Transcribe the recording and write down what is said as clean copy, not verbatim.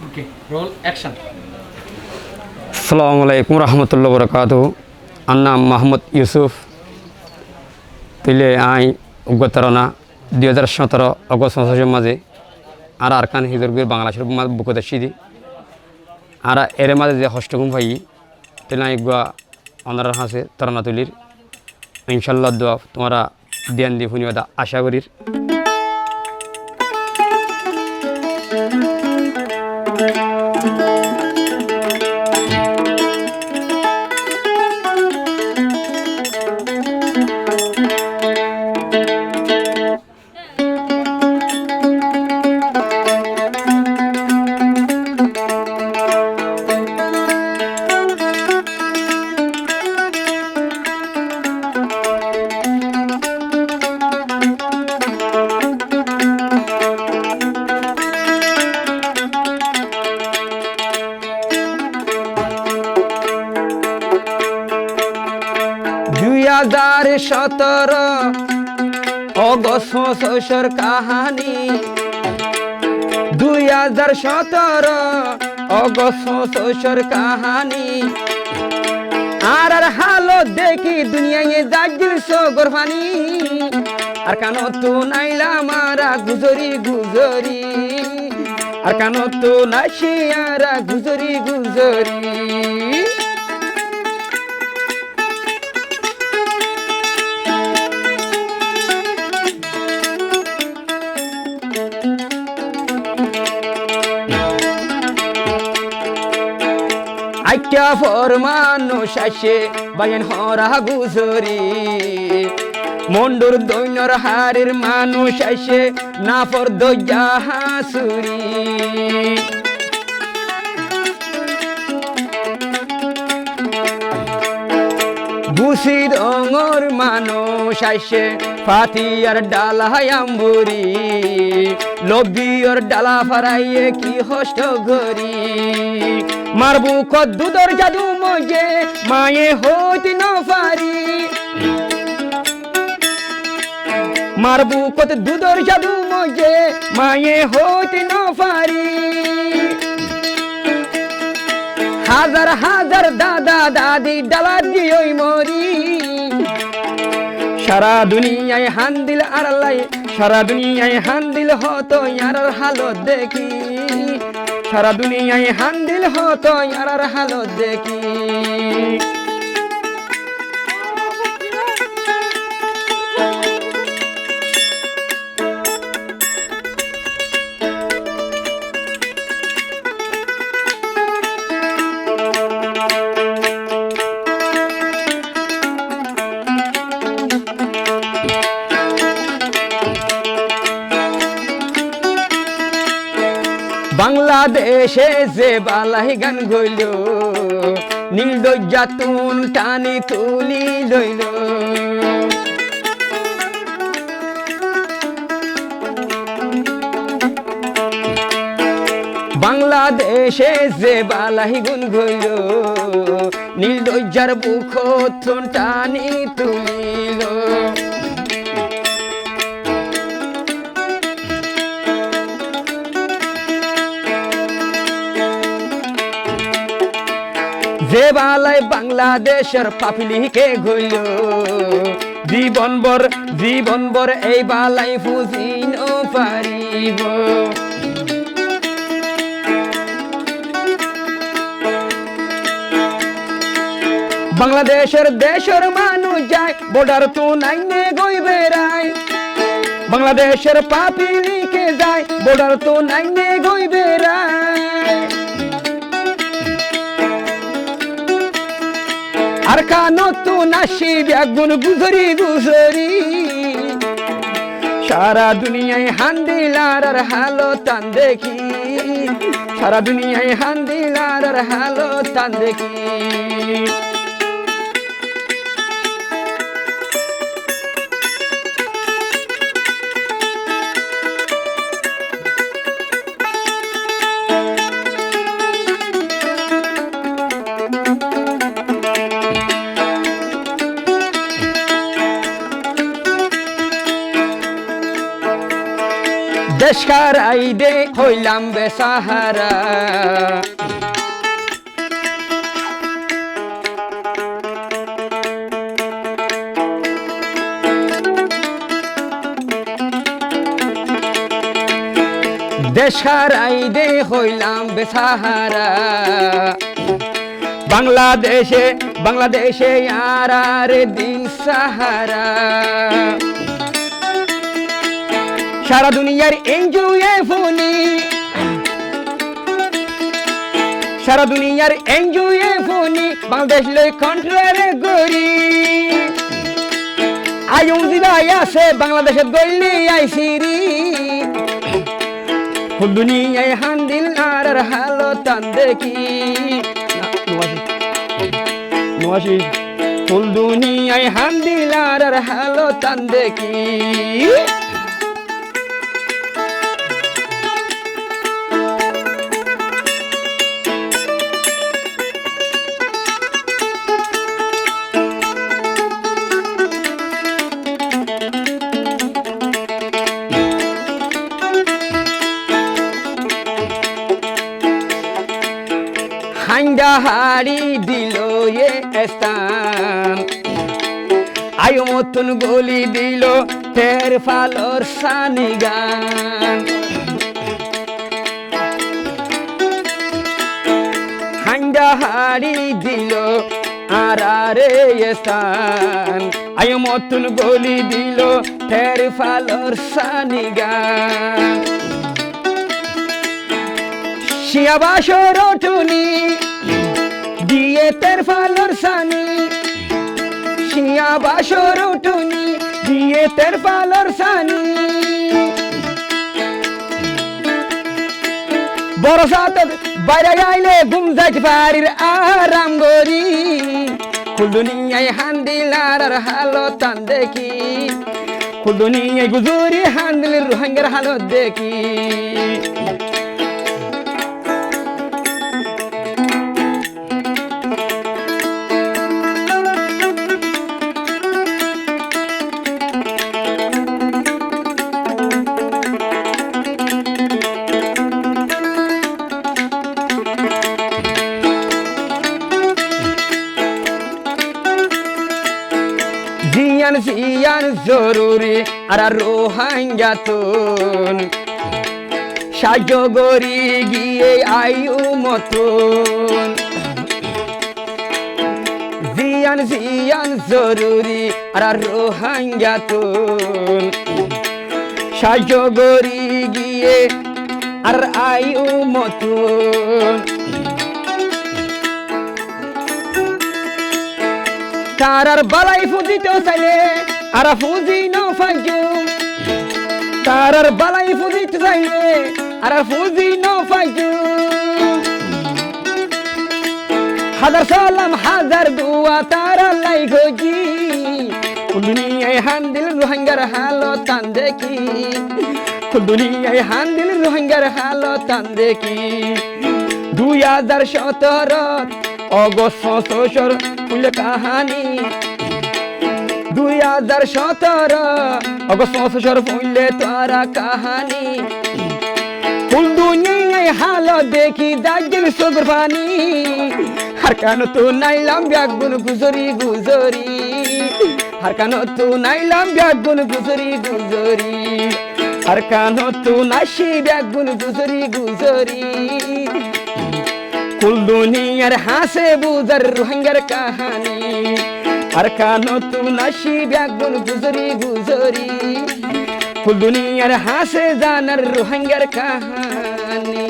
Okay, roll action. Assalamualaikum warahmatullahi wabarakatuh. Anna Muhammed Yousuf. Tile ai Rohingya Tarana 2017 August মাসের মাঝে আর আরকান হিজরগির বাংলাদেশের বুকতে সিদি আর এর মাঝে যে হস্তগুম পাই তেলে আইগুয়া অনার হাসে তারানা তুলির ইনশাআল্লাহ দোয়া তোমরা ধ্যান দিয়ে শুনিবা আশা করির हजार 17 অগস্ট শৈশর কাহানি 2017 অগস্ট শৈশর কাহানি আর হালো দেখি দুনিয়ায় জাগিল সগর পানি আর কানো তো নাইলা মারা গুজরি গুজরি আর কানো তো নাশিয়ারা গুজরি গুজরি আইকা ফরমানো শাসে বায়ন হরা গুজরি মন্ডুর দৈনর হারের মানুষ আসে না ফর দয়া হাসুরি বুসি রঙর মানুষ আসে ফাতিয়ার ডালা আম্বুরি লবিয়র ডালা ফারাইয়ে কি হষ্ট গরি মারবু কদ্দুদর জাদু মজে মায়ে হইতে ন পারি মারবু কদ্দুদর জাদু মজে মায়ে হইতে ন পারি হাজার হাজার দাদা দাদি ডালা দিই মরি সারা দুনিয়ায় হান্দিল আড়ালাই সারা দুনিয়ায় হান্দিল হতো ইয়ার হালত দেখি সারা দুনিয়ায় হান্দিল হতো ইয়ার হালত দেখি বাংলাদেশে যে বালাই গান গইল নীল দজ্জাতুন টানি তুলি লইল বাংলাদেশে যে বালাই গুন গইল নীল দজ্জার বুক টানি তুলিল যে বালাই বাংলাদেশের পাপিলিকে গইল জীবনভর এই বালাই ফুজিন পারিব বাংলাদেশের দেশের মানুষ যায় বর্ডার তো নাইনে গই বেড়ায় বাংলাদেশের পাপিলিকে যায় বর্ডার তো নাইনে গই বেড়ায় আর কানো তো নাসি ব্যাগুন গুজরি গুজরি সারা দুনিয়ায় হান্দিলার আর হালো তান দেখি সারা দুনিয়ায় হান্দিলার আর হালো তান দেখি দেশ হারাই দে হইলাম বেসাহারা দেশ হারাই দে হইলাম বেসাহারা বাংলাদেশে আর দিন সাহারা সারা দুনিয়ার এনজুয়ে ফোনি বাংলাদেশ লই কন্ট্রারে গরি আয়ুম জিবাই আছে বাংলাদেশের গল্লি আইসিরি ফুল দুনিয়ায় হান্দিল আর হালো তান দেখি ফুল দুনিয়ায় হান্দিল আর হালো তান দেখি হাঙ্গা হাড়ি দিল এ স্থান আয়ো মতন গলি দিল তের ফালর সানি গান হাঙ্গা হাড়ি দিল আরে স্থান আয়ো মতন গলি দিল তের ফালর সানি গান শিয়াবাসর টুনি দিয়ে তের ফালর সানি শিয়াবাসর টুনি দিয়ে তের ফালর সানি বরসাত বাইরে আইলে ঘুম যাইতে পারির আরাম গরি খুলদুনিয়ায় হান্দিলার হালো তান দেখি খুলদুনিয়ায় গুজুরি হান্দিলের রোহিঙ্গার হালত দেখি জিয়ান জরুরি আর রোহিঙ্গা তুন সাহায্য গরি গিয়ে আয়ু মতন জিয়ান জরুরি আর রোহিঙ্গা তুন সাহায্য গরি গিয়ে আর আয়ু মতন তারার বালাই ফুজিতে চাইলে আর ফুজি ন ফাইজু তারার বালাই ফুজিতে চাইলে আর ফুজি ন ফাইজু হাজার সালাম হাজার দুয়া তারা লাই গজি দুনিয়ায় হান্দিল রোহিঙ্গার হালো তান দেখি দুনিয়ায় হান্দিল রোহিঙ্গার হালো তান দেখি 2017 অগস্ট 5 ফুল কাহানি 2017 অগস্ট 5 ফুলে তারা কাহানি ফুল দুনিয়ায় হালো দেখি দাগিল সবর পানি হার কানো তো নাইলাম ব্যাগুন গুজরি হার কানো তো নাইলাম ব্যাগুন গুজরি হার কানো তো নাশি ব্যাগুন গুজরি কুল দুনিয়ার হাসে বুজার রোহিঙ্গার কাহানি আর কানো তু নাশি ব্যাগুন গুজরি কুল দুনিয়ার হাসে জানার রোহিঙ্গার কাহানি